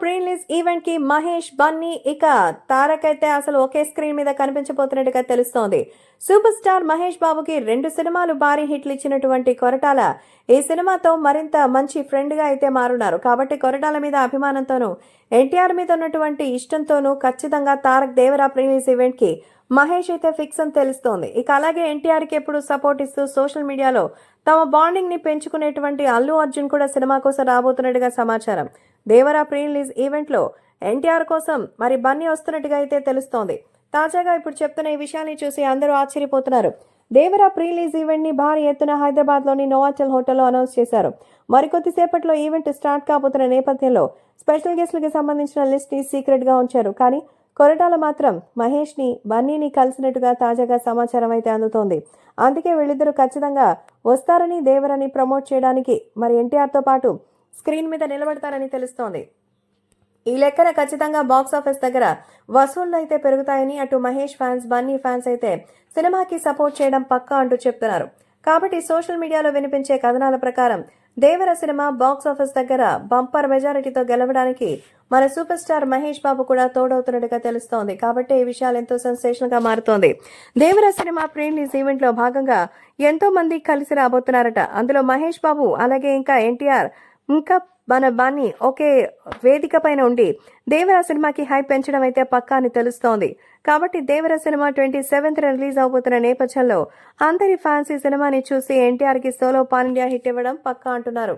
Pre release event కి మహేష్, బన్నీ ఇక తారక్ అయితే అసలు ఒకే స్క్రీన్ మీద కనిపించబోతున్నట్టుగా తెలుస్తోంది. సూపర్ స్టార్ మహేష్ బాబుకి 2 సినిమాలు భారీ హిట్లు ఇచ్చినటువంటి కొరటాల ఈ సినిమాతో మరింత మంచి ఫ్రెండ్ గా అయితే మారున్నారు. కాబట్టి కొరటాల మీద అభిమానంతోనూ ఎన్టీఆర్ మీద ఉన్నటువంటి ఇష్టంతోనూ ఖచ్చితంగా Tarak Devara pre release event కి మహేష్ అయితే ఫిక్స్ అని తెలుస్తోంది. ఇక అలాగే ఎన్టీఆర్ కి ఎప్పుడు సపోర్ట్ ఇస్తూ సోషల్ మీడియాలో తమ బాండింగ్ ని పెంచుకునేటువంటి అల్లు అర్జున్ కూడా సినిమా కోసం రాబోతున్నట్టుగా సమాచారం. దేవరా ప్రీ రిలీజ్ ఈవెంట్ లో ఎన్టీఆర్ కోసం మరి బన్నీ వస్తున్నట్టుగా అయితే తెలుస్తోంది. తాజాగా ఇప్పుడు చెప్తున్న ఈ విషయాన్ని చూసి అందరూ ఆశ్చర్యపోతున్నారు. దేవరా ప్రీ రిలీజ్ ఈవెంట్ ని భారీ ఎత్తున హైదరాబాద్ లోని నోవాటెల్ హోటల్లో అనౌన్స్ చేశారు. మరికొద్దిసేపట్లో ఈవెంట్ స్టార్ట్ కాబోతున్న నేపథ్యంలో స్పెషల్ గెస్ట్లకు సంబంధించిన లిస్ట్ ని సీక్రెట్ గా ఉంచారు. కానీ కొరటాల మాత్రం మహేష్ ని, బన్నీని కలిసినట్టుగా తాజాగా సమాచారం అయితే అందుతోంది. అందుకే వీళ్ళిద్దరూ ఖచ్చితంగా వస్తారని, దేవరని ప్రమోట్ చేయడానికి మరి ఎన్టీఆర్ తో పాటు స్క్రీన్ మీద నిలబడతారని తెలుస్తోంది. ఈ లెక్కన ఖచ్చితంగా బాక్స్ ఆఫీస్ దగ్గర వసూళ్లు అయితే పెరుగుతాయని అటు మహేష్ ఫ్యాన్స్, బన్నీ ఫ్యాన్స్ అయితే సినిమాకి సపోర్ట్ చేయడం పక్కా అంటూ చెప్తున్నారు. కాబట్టి సోషల్ మీడియాలో వినిపించే కథనాల ప్రకారం దేవర సినిమా బాక్స్ ఆఫీస్ దగ్గర బంపర్ మెజారిటీతో గెలవడానికి మన సూపర్ స్టార్ మహేష్ బాబు కూడా తోడవుతున్నట్టుగా తెలుస్తోంది. కాబట్టి ఈ విషయాలు ఎంతో సెన్సేషనల్ గా మారుతోంది. దేవర సినిమా ప్రీ రిలీజ్ ఈవెంట్ లో భాగంగా ఎంతో మంది కలిసి రాబోతున్నారట. అందులో మహేష్ బాబు, అలాగే ఇంకా ఎన్టీఆర్, ఇంకా మన బన్నీ ఒకే వేదిక పైన ఉండి దేవర సినిమాకి హైప్ పెంచడం అయితే పక్కా అని తెలుస్తోంది. కాబట్టి దేవర సినిమా 27th రిలీజ్ అవబోతున్న నేపథ్యంలో అందరి ఫ్యాన్స్ ఈ సినిమాని చూసి ఎన్టీఆర్ కి సోలో పాన్ ఇండియా హిట్ ఇవ్వడం పక్కా అంటున్నారు.